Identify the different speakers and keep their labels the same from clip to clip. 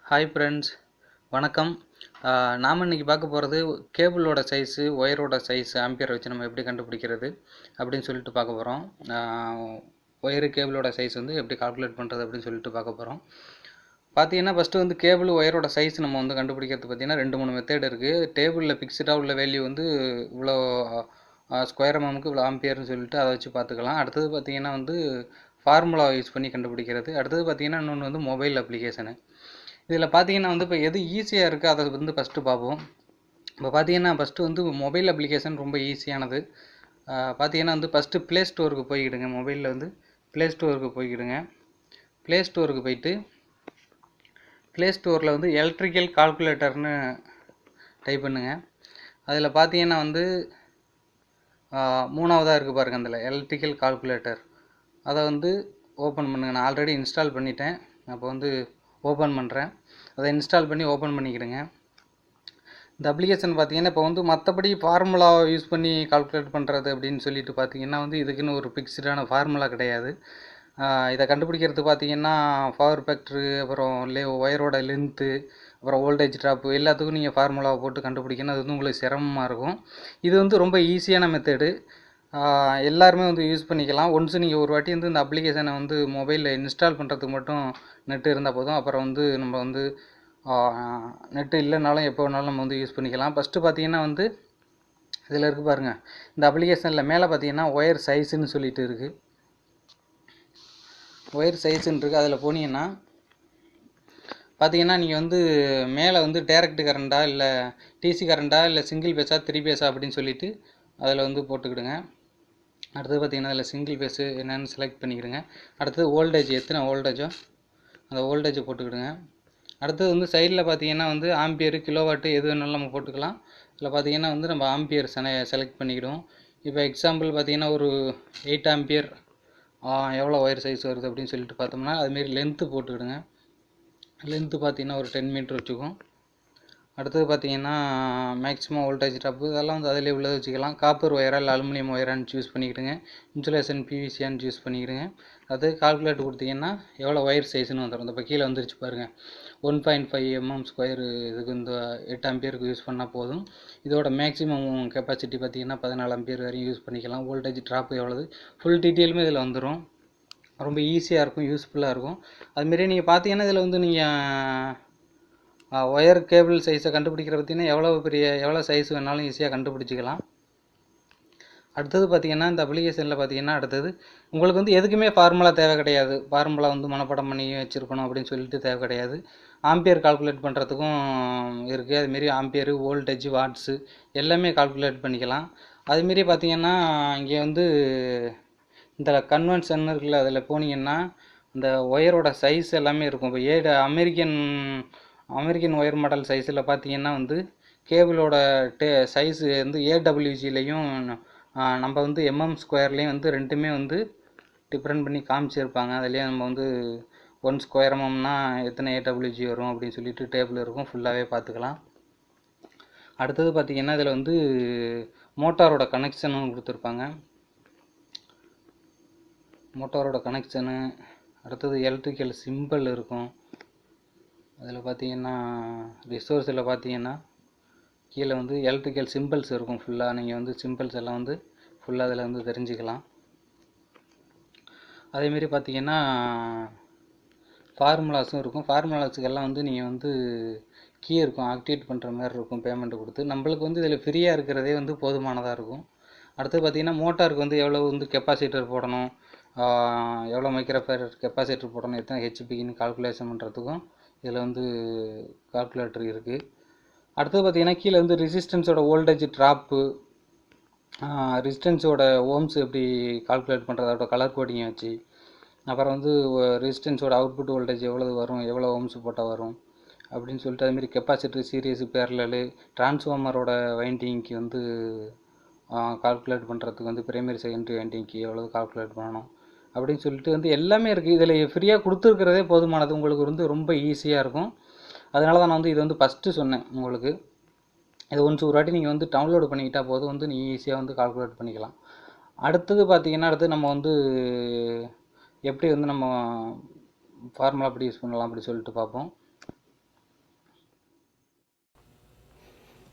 Speaker 1: Hi friends, வணக்கம். நாம் இன்றைக்கி பார்க்க போகிறது கேபிளோட சைஸு, ஒயரோட சைஸ் ஆம்பியர் வச்சு நம்ம எப்படி கண்டுபிடிக்கிறது அப்படின்னு சொல்லிட்டு பார்க்க போகிறோம். ஒயரு கேபிளோட சைஸ் வந்து எப்படி கால்குலேட் பண்ணுறது அப்படின்னு சொல்லிட்டு பார்க்க போகிறோம். பார்த்தீங்கன்னா ஃபஸ்ட்டு வந்து கேபிள் ஒயரோட சைஸ் நம்ம வந்து கண்டுபிடிக்கிறது பார்த்தீங்கன்னா 2-3 மெத்தட் இருக்குது. டேபிளில் ஃபிக்ஸ்டாக உள்ள வேல்யூ வந்து இவ்வளோ ஸ்கொயர் எம்எம்க்கு இவ்வளோ ஆம்பியர்னு சொல்லிட்டு அதை வச்சு பார்த்துக்கலாம். அடுத்தது பார்த்தீங்கன்னா வந்து ஃபார்முலா யூஸ் பண்ணி கண்டுபிடிக்கிறது. அடுத்தது பார்த்தீங்கன்னா இன்னொன்று வந்து மொபைல் அப்ளிகேஷனு. இதில் பார்த்தீங்கன்னா வந்து இப்போ எது ஈஸியாக இருக்குது அதை வந்து ஃபஸ்ட்டு பார்ப்போம். இப்போ பார்த்தீங்கன்னா ஃபஸ்ட்டு வந்து மொபைல் அப்ளிகேஷன் ரொம்ப ஈஸியானது. பார்த்தீங்கன்னா வந்து ஃபஸ்ட்டு ப்ளே ஸ்டோருக்கு போய்க்கிடுங்க. மொபைலில் வந்து ப்ளே ஸ்டோருக்கு போய்க்கிடுங்க. ப்ளே ஸ்டோருக்கு போயிட்டு ப்ளே ஸ்டோரில் வந்து எலக்ட்ரிக்கல் கால்குலேட்டர்னு டைப் பண்ணுங்கள். அதில் பார்த்தீங்கன்னா வந்து மூணாவதாக இருக்குது பாருங்கள், அதில் எலக்ட்ரிக்கல் கால்குலேட்டர். அதை வந்து ஓப்பன் பண்ணுங்கள். நான் ஆல்ரெடி இன்ஸ்டால் பண்ணிட்டேன். அப்போ வந்து ஓப்பன் பண்ணுறேன். அதை இன்ஸ்டால் பண்ணி ஓப்பன் பண்ணிக்கிடுங்க. இந்த அப்ளிகேஷன் பார்த்தீங்கன்னா இப்போ வந்து மற்றபடி ஃபார்முலா யூஸ் பண்ணி கால்குலேட் பண்ணுறது அப்படின்னு சொல்லிட்டு பார்த்தீங்கன்னா வந்து இதுக்குன்னு ஒரு ஃபிக்ஸ்டான ஃபார்முலா கிடையாது. இதை கண்டுபிடிக்கிறது பார்த்தீங்கன்னா பவர் ஃபேக்ட்ரு, அப்புறம் ஒயரோட லென்த்து, அப்புறம் வோல்டேஜ் ட்ராப்பு எல்லாத்துக்கும் நீங்கள் ஃபார்முலாவை போட்டு கண்டுபிடிக்கணும். அது வந்து உங்களுக்கு சிரமமாக இருக்கும். இது வந்து ரொம்ப ஈஸியான மெத்தடு. எல்லாருமே வந்து யூஸ் பண்ணிக்கலாம். ஒன்ஸ் நீங்கள் ஒரு வாட்டி வந்து இந்த அப்ளிகேஷனை வந்து மொபைலில் இன்ஸ்டால் பண்ணுறதுக்கு மட்டும் நெட்டு இருந்தால் போதும். அப்புறம் வந்து நம்ம வந்து நெட்டு இல்லைனாலும் எப்போ வேணாலும் நம்ம வந்து யூஸ் பண்ணிக்கலாம். ஃபஸ்ட்டு பார்த்தீங்கன்னா வந்து இதில் இருக்குது பாருங்கள், இந்த அப்ளிகேஷனில் மேலே பார்த்தீங்கன்னா ஒயர் சைஸுன்னு சொல்லிட்டு இருக்குது. ஒயர் சைஸுன்னு இருக்குது. அதில் போனீங்கன்னா பார்த்தீங்கன்னா நீங்கள் வந்து மேலே வந்து டேரக்ட் கரண்டா இல்லை டிசி கரண்டா இல்லை சிங்கிள் பேஸா 3 பேஸா அப்படின்னு சொல்லிட்டு அதில் வந்து போட்டுக்கிடுங்க. அடுத்தது பார்த்தீங்கன்னா அதில் சிங்கிள் பேஸு என்னென்னு செலக்ட் பண்ணிக்கிடுங்க. அடுத்தது வோல்டேஜ் எத்தனை வோல்டேஜோ அந்த வோல்டேஜை போட்டுக்கிடுங்க. அடுத்தது வந்து சைடில் பார்த்தீங்கன்னா வந்து ஆம்பியர், கிலோவாட்டு எது வேணாலும் நம்ம போட்டுக்கலாம். இதில் பார்த்தீங்கன்னா வந்து நம்ம ஆம்பியர் செலக்ட் பண்ணிக்கிடுவோம். இப்போ எக்ஸாம்பிள் பார்த்தீங்கன்னா ஒரு 8 ஆம்பியர் எவ்வளோ ஒயர் சைஸ் வருது அப்படின்னு சொல்லிட்டு பார்த்தோம்னா அதுமாரி லென்த்து போட்டுக்கிடுங்க. லென்த்து பார்த்தீங்கன்னா ஒரு 10 மீட்டர் வச்சுக்கும். அடுத்தது பார்த்தீங்கன்னா மேக்ஸிமம் வோல்டேஜ் ட்ராப்பு இதெல்லாம் வந்து அதிலே உள்ளதை வச்சுக்கலாம். காப்பர் ஒயரா இல்லை அலுமினியம் ஒயரான்னு சூஸ் பண்ணிக்கிடுங்க. இன்சுலேஷன் பிவிசியான்னு சூஸ் பண்ணிக்கிடுங்க. அது கால்குலேட் கொடுத்தீங்கன்னா எவ்வளோ ஒயர் சைஸ்னு வந்துடும். இப்போ கீழே வந்துருச்சு பாருங்கள், 1.5 mm ஸ்கொயர். இதுக்கு இந்த 8 ஆம்பியருக்கு யூஸ் பண்ணால் போதும். இதோட மேக்ஸிமம் கெப்பாசிட்டி பார்த்தீங்கன்னா 14 ஆம்பியர் வரையும் யூஸ் பண்ணிக்கலாம். வோல்டேஜ் ட்ராப்பு எவ்வளவு ஃபுல் டீட்டெயிலுமே இதில் வந்துடும். ரொம்ப ஈஸியாக இருக்கும், யூஸ்ஃபுல்லாக இருக்கும். அதுமாரி நீங்கள் பார்த்தீங்கன்னா இதில் வந்து நீங்கள் ஒயர் கேபிள் சைஸை கண்டுபிடிக்கிற பார்த்தீங்கன்னா எவ்வளோ சைஸ் வேணாலும் ஈஸியாக கண்டுபிடிச்சிக்கலாம். அடுத்தது பார்த்தீங்கன்னா இந்த அப்ளிகேஷனில் பார்த்தீங்கன்னா அடுத்தது உங்களுக்கு வந்து எதுக்குமே ஃபார்முலா தேவை கிடையாது. ஃபார்முலா வந்து மனப்பாடம் பண்ணி வச்சுருக்கணும் அப்படின்னு சொல்லிட்டு தேவை கிடையாது. ஆம்பியர் கால்குலேட் பண்ணுறதுக்கும் இருக்குது. அதுமாரி ஆம்பியரு, வோல்டேஜ், வாட்ஸு எல்லாமே கால்குலேட் பண்ணிக்கலாம். அதுமாரி பார்த்தீங்கன்னா இங்கே வந்து இந்த கன்வென்ஷன் இருக்குல்ல, அதில் போனீங்கன்னா இந்த ஒயரோட சைஸ் எல்லாமே இருக்கும். இப்போ அமெரிக்கன் ஒயர் மாடல் சைஸில் பார்த்தீங்கன்னா வந்து கேபிளோட சைஸு வந்து ஏடபிள்யூஜிலையும் நம்ம வந்து எம்எம் ஸ்கொயர்லேயும் வந்து ரெண்டுமே வந்து டிஃப்ரெண்ட் பண்ணி காமிச்சிருப்பாங்க. அதுலேயே நம்ம வந்து 1 ஸ்கொயர் எம்எம்னா எத்தனை ஏடபிள்யூஜி வரும் அப்படின்னு சொல்லிட்டு டேபிள் இருக்கும், ஃபுல்லாகவே பார்த்துக்கலாம். அடுத்தது பார்த்திங்கன்னா இதில் வந்து மோட்டாரோட கனெக்ஷனும் கொடுத்துருப்பாங்க. மோட்டாரோட கனெக்ஷனு, அடுத்தது எலக்ட்ரிக்கல் சிம்பிள் இருக்கும். அதில் பார்த்தீங்கன்னா ரிசோர்ஸில் பார்த்தீங்கன்னா கீழே வந்து எலக்ட்ரிக்கல் சிம்பிள்ஸ் இருக்கும். ஃபுல்லாக நீங்கள் வந்து சிம்பிள்ஸ் எல்லாம் வந்து ஃபுல்லாக அதில் வந்து தெரிஞ்சுக்கலாம். அதேமாரி பார்த்தீங்கன்னா ஃபார்முலாஸும் இருக்கும். ஃபார்முலாஸுக்கெல்லாம் வந்து நீங்கள் வந்து கீ இருக்கும், ஆக்டிவேட் பண்ணுற மாதிரி இருக்கும். பேமெண்ட்டு கொடுத்து நம்மளுக்கு வந்து இதில் ஃப்ரீயாக இருக்கிறதே வந்து போதுமானதாக இருக்கும். அடுத்து பார்த்திங்கன்னா மோட்டாருக்கு வந்து எவ்வளோ வந்து கெப்பாசிட்டர் போடணும், எவ்வளோ மைக்ரோஃபேர் கெப்பாசிட்டர் போடணும், எத்தனை ஹெச்பின்னு கால்குலேஷன் பண்ணுறதுக்கும் இதில் வந்து கால்குலேட்டர் இருக்குது. அடுத்தது பார்த்திங்கன்னா கீழே வந்து ரெசிஸ்டன்ஸோட வோல்டேஜ் ட்ராப்பு, ரெசிஸ்டன்ஸோட ஓம்ஸ் எப்படி கால்குலேட் பண்ணுறது அதோட கலர் கோடிங்கை வச்சு, அப்புறம் வந்து ரெசிஸ்டன்ஸோட அவுட்புட் வோல்டேஜ் எவ்வளோ வரும், எவ்வளோ ஓம்ஸ் போட்டால் வரும் அப்படின்னு சொல்லிட்டு அதுமாரி கெப்பாசிட்டர், சீரியஸ், பேரலல், டிரான்ஸ்ஃபார்மரோட வைண்டிங்க்கு வந்து கால்குலேட் பண்ணுறதுக்கு வந்து பிரைமரி, செகண்டரி வைண்டிங்க்கு எவ்வளோ கால்குலேட் பண்ணணும் அப்படின்னு சொல்லிட்டு வந்து எல்லாமே இருக்குது. இதில் ஃப்ரீயாக கொடுத்துருக்கிறதே போதுமானது. உங்களுக்கு வந்து ரொம்ப ஈஸியாக இருக்கும். அதனால தான் நான் வந்து இது வந்து ஃபஸ்ட்டு சொன்னேன் உங்களுக்கு. இது ஒன்ஸ் ஒரு வாட்டி நீங்கள் வந்து டவுன்லோடு பண்ணிக்கிட்டால் போதும், வந்து நீங்கள் ஈஸியாக வந்து கால்குலேட் பண்ணிக்கலாம். அடுத்தது பார்த்திங்கன்னா அடுத்து நம்ம வந்து எப்படி வந்து நம்ம ஃபார்முலா எப்படி யூஸ் பண்ணலாம் அப்படி சொல்லிட்டு பார்ப்போம்.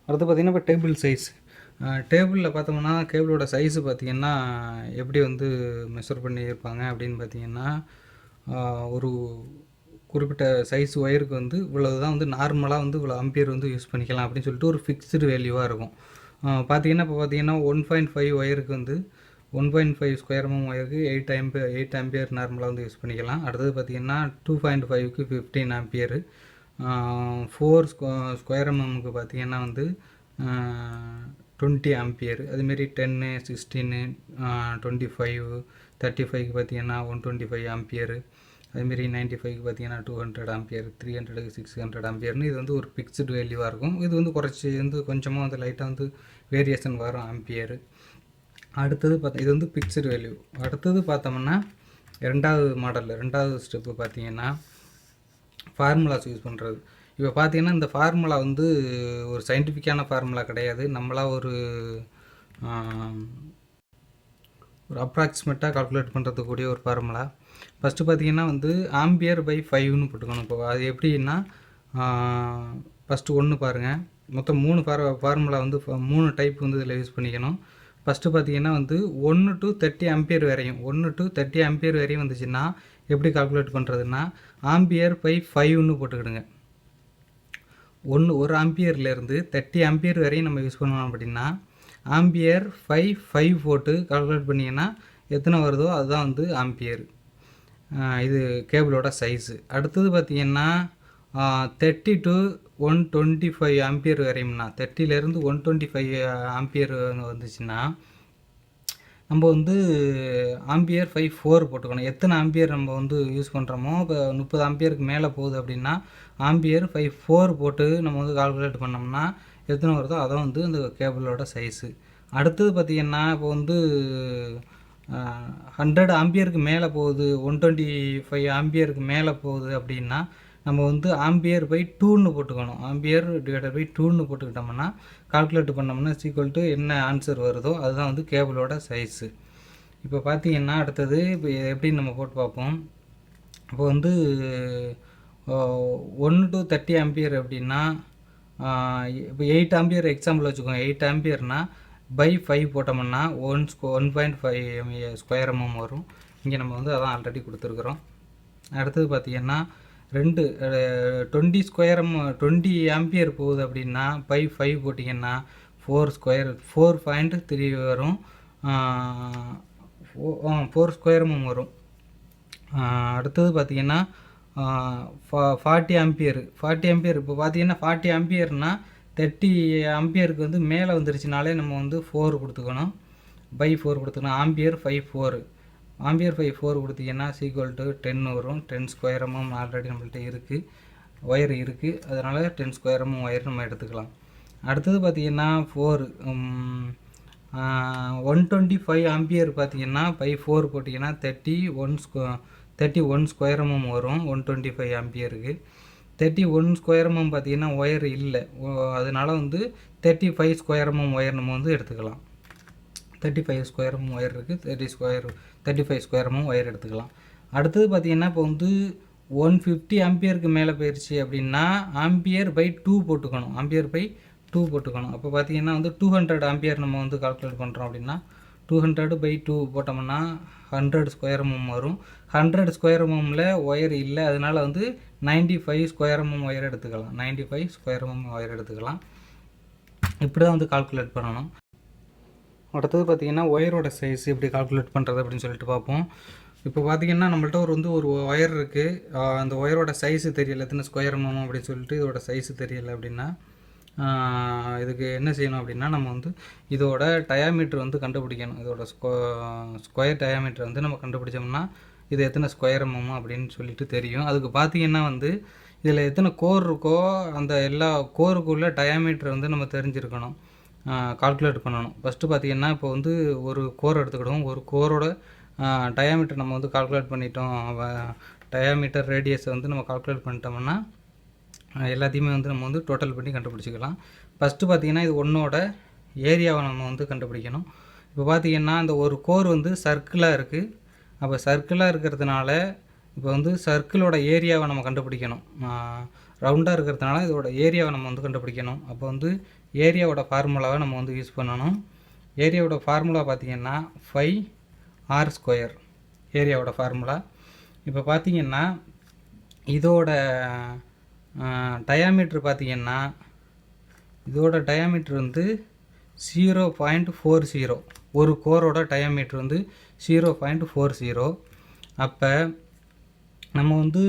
Speaker 1: அடுத்து பார்த்திங்கன்னா இப்போ டேபிள் சைஸ். டேபிளில் பார்த்தோம்னா கேபிளோட சைஸு பார்த்திங்கன்னா எப்படி வந்து மெஷர் பண்ணியிருப்பாங்க அப்படின்னு பார்த்திங்கன்னா, ஒரு குறிப்பிட்ட சைஸ் ஒயருக்கு வந்து இவ்வளவு தான் வந்து நார்மலாக வந்து இவ்வளோ ஆம்பியர் வந்து யூஸ் பண்ணிக்கலாம் அப்படின்னு சொல்லிட்டு ஒரு ஃபிக்ஸ்டு வேல்யூவாக இருக்கும். பார்த்திங்கன்னா இப்போ பார்த்திங்கன்னா 1.5 ஒயருக்கு வந்து 1.5 ஸ்கொயர் எம்எம் ஒயருக்கு 8 ஆம்பியர் நார்மலாக வந்து யூஸ் பண்ணிக்கலாம். அடுத்தது பார்த்திங்கன்னா 2.5க்கு 15 ஆம்பியரு, 4 ஸ்கொயர் எம்எம்முக்கு பார்த்திங்கன்னா வந்து 20 ஆம்பியர், அதுமாரி 10, 16, 25, 35க்கு பார்த்திங்கன்னா 125 ஆம்பியர், அதுமாரி 95க்கு பார்த்திங்கன்னா 200 ஆம்பியர், 300க்கு 600 ஆம்பியர்னு இது வந்து ஒரு ஃபிக்ஸ்டு வேல்யூவாக இருக்கும். இது வந்து குறைச்சி வந்து கொஞ்சமாக வந்து லைட்டாக வந்து வேரியேஷன் வரும் ஆம்பியர். அடுத்தது இது வந்து ஃபிக்ஸ்டு வேல்யூ. அடுத்தது பார்த்தோம்னா ரெண்டாவது ஸ்டெப்பு பார்த்திங்கன்னா ஃபார்முலாஸ் யூஸ் பண்ணுறது. இப்போ பார்த்திங்கன்னா இந்த ஃபார்முலா வந்து ஒரு சயின்டிஃபிக்கான ஃபார்முலா கிடையாது. நம்மளாக ஒரு அப்ராக்சிமேட்டாக கால்குலேட் பண்ணுறதுக்கூடிய ஒரு ஃபார்முலா. ஃபஸ்ட்டு பார்த்திங்கன்னா வந்து ஆம்பியர் பை 5ன்னு போட்டுக்கணும். இப்போ அது எப்படின்னா, ஃபஸ்ட்டு 1 பாருங்கள், மொத்தம் 3 ஃபார்முலா வந்து 3 டைப் வந்து இதில் யூஸ் பண்ணிக்கணும். ஃபஸ்ட்டு பார்த்திங்கன்னா வந்து 1 to 30 ஆம்பியர் வரையும் 1 to 30 ஆம்பியர் வரையும் வந்துச்சுன்னா எப்படி கால்குலேட் பண்ணுறதுன்னா, ஆம்பியர் பை 5ன்னு போட்டுக்கிடுங்க. 1 ஆம்பியர்லேருந்து 30 ஆம்பியர் வரையும் நம்ம யூஸ் பண்ணணும். அப்படின்னா ஆம்பியர் 5 போட்டு கால்குலேட் பண்ணிங்கன்னா எத்தனை வருதோ அதுதான் வந்து ஆம்பியர். இது கேபிளோட சைஸு. அடுத்தது பார்த்திங்கன்னா 30 to 125 ஆம்பியர் வரையும்னா, 30லேருந்து 125 ஆம்பியர் வந்துச்சுன்னா நம்ம வந்து ஆம்பியர் 4 போட்டுக்கணும். எத்தனை ஆம்பியர் நம்ம வந்து யூஸ் பண்ணுறோமோ, இப்போ 30 ஆம்பியருக்கு மேலே போகுது அப்படின்னா ஆம்பியர் 4 போட்டு நம்ம வந்து கால்குலேட் பண்ணோம்னா எத்தனை வருதோ அதான் வந்து அந்த கேபிளோட சைஸு. அடுத்தது பார்த்திங்கன்னா இப்போ வந்து 100 ஆம்பியருக்கு மேலே போகுது, 125 ஆம்பியருக்கு மேலே போகுது அப்படின்னா நம்ம வந்து ஆம்பியர் பை 2ன்னு போட்டுக்கணும். ஆம்பியர் டிவைடட் பை 2ன்னு போட்டுக்கிட்டோம்னா கால்குலேட் பண்ணோம்னா ஈக்குவல் டு என்ன ஆன்சர் வருதோ அதுதான் வந்து கேபிளோட சைஸு. இப்போ பார்த்திங்கன்னா அடுத்தது இப்போ எப்படின்னு நம்ம போட்டு பார்ப்போம். இப்போ வந்து 1 to 30 ஆம்பியர் அப்படின்னா, இப்போ 8 ஆம்பியர் எக்ஸாம்பிள் வச்சுக்கோங்க. 8 ஆம்பியர்னால் பை 5 போட்டோம்னா 1.5 ஸ்கொயர் எம்எம் வரும். இங்கே நம்ம வந்து அதான் ஆல்ரெடி கொடுத்துருக்குறோம். அடுத்தது பார்த்திங்கன்னா 20 ஆம்பியர் போகுது அப்படின்னா பை 5 போட்டிங்கன்னா 4.3 வரும். 4 ஸ்கொயர் எம்எம் வரும். அடுத்தது பார்த்திங்கன்னா 40 ஆம்பியர் இப்போ பார்த்திங்கன்னா 40 ஆம்பியர்னால் 30 ஆம்பியருக்கு வந்து மேலே வந்துருச்சுனாலே நம்ம வந்து 4 கொடுத்துக்கணும், பை 4 கொடுத்துக்கணும். ஆம்பியர் 4 கொடுத்தீங்கன்னா ஈக்குவல் டு 10 வரும். 10 ஸ்கொயர் எம்எம் ஆல்ரெடி நம்மள்கிட்ட இருக்குது, ஒயர் இருக்குது, அதனால் 10 ஸ்கொயர் எம்எம் ஒயர் நம்ம எடுத்துக்கலாம். அடுத்தது பார்த்திங்கன்னா 125 ஆம்பியர் பார்த்திங்கன்னா பை 4 போட்டிங்கன்னா 31 ஸ்கொயர் எம்எம் வரும் 125 ஆம்பியருக்கு. 31 ஸ்கொயர் எம்எம் பார்த்திங்கன்னா ஒயர் இல்லை, அதனால் வந்து 35 ஸ்கொயர் எம்எம் ஒயர் நம்ம வந்து எடுத்துக்கலாம். 35 ஸ்கொயர் எம்எம் ஒயர் இருக்குது, 35 ஸ்கொயர் எம்எம் ஒயர் எடுத்துக்கலாம். அடுத்தது பார்த்திங்கன்னா இப்போ வந்து 150 ஆம்பியருக்கு மேலே போயிடுச்சு அப்படின்னா ஆம்பியர் பை 2 போட்டுக்கணும். அப்போ பார்த்திங்கன்னா வந்து 200 ஆம்பியர் நம்ம வந்து கால்குலேட் பண்ணுறோம் அப்படின்னா 200 பை 2 போட்டோம்னா 100 ஸ்கொயர் எம்எம் வரும். 100 ஸ்கொயர் எம்எம்மில் ஒயர் இல்லை, அதனால் வந்து 95 ஸ்கொயர் எம்எம் ஒயர் எடுத்துக்கலாம். 95 ஸ்கொயர் எம்எம் ஒயர் எடுத்துக்கலாம். இப்படி தான் வந்து கால்குலேட் பண்ணணும். அடுத்தது பார்த்திங்கன்னா ஒயரோட சைஸ் எப்படி கால்குலேட் பண்ணுறது அப்படின்னு சொல்லிட்டு பார்ப்போம். இப்போ பார்த்திங்கன்னா நம்மள்ட்ட ஒரு ஒயர் இருக்குது, அந்த ஒயரோட சைஸு தெரியலை, எத்தனை ஸ்கொயர் எம்எம் அப்படின்னு சொல்லிட்டு இதோட சைஸு தெரியலை அப்படின்னா இதுக்கு என்ன செய்யணும் அப்படின்னா நம்ம வந்து இதோட டயாமீட்டர் வந்து கண்டுபிடிக்கணும். இதோட ஸ்கொயர் டயாமீட்டர் வந்து நம்ம கண்டுபிடிச்சோம்னா இது எத்தனை ஸ்கொயர் எம்எம் அப்படின்னு சொல்லிட்டு தெரியும். அதுக்கு பார்த்திங்கன்னா வந்து இதில் எத்தனை கோர் இருக்கோ அந்த எல்லா கோருக்குள்ள டயாமீட்டர் வந்து நம்ம தெரிஞ்சிருக்கணும், கால்குலேட் பண்ணணும். ஃபஸ்ட்டு பார்த்திங்கன்னா இப்போ வந்து ஒரு கோர் எடுத்துக்கிடுவோம். ஒரு கோரோட டயாமீட்டர் நம்ம வந்து கால்குலேட் பண்ணிட்டோம், டயாமீட்டர் ரேடியஸை வந்து நம்ம கால்குலேட் பண்ணிட்டோம்னா எல்லாத்தையுமே வந்து நம்ம வந்து டோட்டல் பண்ணி கண்டுபிடிச்சிக்கலாம். ஃபஸ்ட்டு பார்த்திங்கன்னா இது ஒன்றோட ஏரியாவை நம்ம வந்து கண்டுபிடிக்கணும். இப்போ பார்த்திங்கன்னா அந்த ஒரு கோர் வந்து சர்க்கிளாக இருக்குது. அப்போ சர்க்கிளாக இருக்கிறதுனால இப்போ வந்து சர்க்கிளோட ஏரியாவை நம்ம கண்டுபிடிக்கணும். ரவுண்டாக இருக்கிறதுனால இதோட ஏரியாவை நம்ம வந்து கண்டுபிடிக்கணும். அப்போ வந்து ஏரியாவோட ஃபார்முலாவை நம்ம வந்து யூஸ் பண்ணணும். ஏரியாவோட ஃபார்முலா பார்த்திங்கன்னா 5r². ஏரியாவோட ஃபார்முலா இப்போ பார்த்திங்கன்னா இதோட டயாமீட்ரு பார்த்திங்கன்னா இதோட டயாமீட்ரு வந்து 0.40. ஒரு கோரோட டயாமீட்ரு வந்து 0.40. அப்போ நம்ம வந்து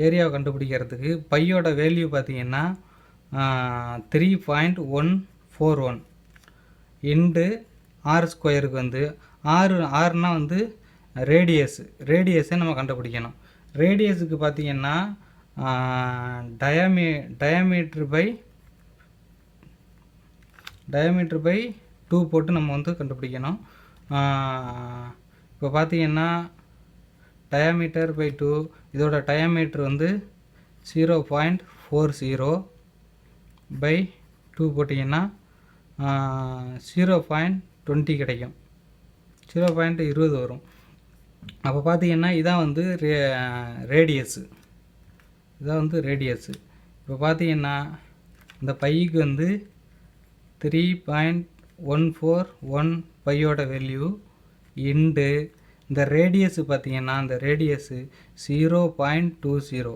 Speaker 1: ஏரியாவை கண்டுபிடிக்கிறதுக்கு பையோட வேல்யூ பார்த்திங்கன்னா 3.141 இன்டு r²க்கு வந்து ஆர்னால் வந்து ரேடியஸை நம்ம கண்டுபிடிக்கணும். ரேடியஸுக்கு பார்த்திங்கன்னா டயாமீட்ரு பை 2 போட்டு நம்ம வந்து கண்டுபிடிக்கணும். இப்போ பார்த்திங்கன்னா டயாமீட்டர் பை 2, இதோட டயாமீட்ரு வந்து 0.40 பை 2 போட்டிங்கன்னா 0.20 கிடைக்கும். 0.20 வரும். அப்போ பார்த்திங்கன்னா இதான் வந்து ரேடியஸு. இப்போ பார்த்திங்கன்னா இந்த பைக்கு வந்து 3.141 பையோட வேல்யூ இன்டு இந்த ரேடியஸு பார்த்திங்கன்னா இந்த ரேடியஸு 0.20.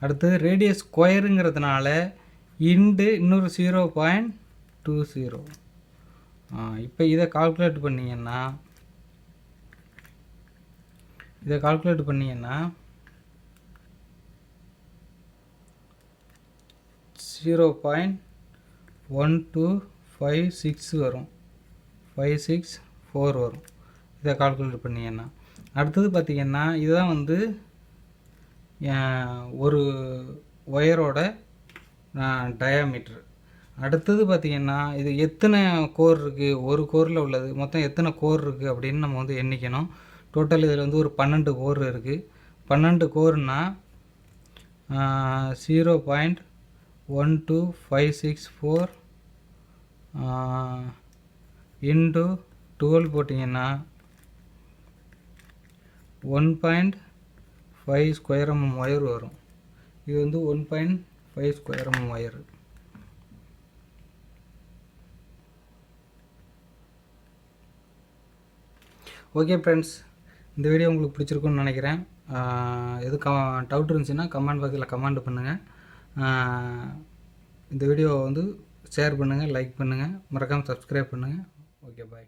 Speaker 1: அடுத்து ரேடியஸ் ஸ்கொயருங்கிறதுனால இன்டு இன்னொரு 0.20. இப்போ இதை கால்குலேட் பண்ணிங்கன்னா 0.1256 வரும். 564 வரும். இதை கால்குலேட் பண்ணிங்கன்னா அடுத்தது பார்த்திங்கன்னா இதுதான் வந்து ஒரு ஒயரோட டயாமீட்ரு. அடுத்தது பார்த்திங்கன்னா இது எத்தனை கோர் இருக்குது, ஒரு கோரில் உள்ளது மொத்தம் எத்தனை கோர் இருக்குது அப்படின்னு நம்ம வந்து எண்ணிக்கணும். டோட்டல் இதில் வந்து ஒரு 12 கோர் இருக்குது. 12 கோர்னால் 0.12564 இன்டு 12 போட்டிங்கன்னா 1.5 ஸ்கொயர் mm ஒயர் வரும். இது வந்து 1.5 square mm wire. Okay friends, இந்த வீடியோ உங்களுக்கு பிடிச்சிருக்குன்னு நினைக்கிறேன். எது டவுட் இருந்துச்சுன்னா கமெண்ட் பாக்ஸில் கமெண்ட் பண்ணுங்கள். இந்த வீடியோவை வந்து ஷேர் பண்ணுங்கள், லைக் பண்ணுங்கள், மறக்காமல் சப்ஸ்கிரைப் பண்ணுங்கள். ஓகே, பாய்.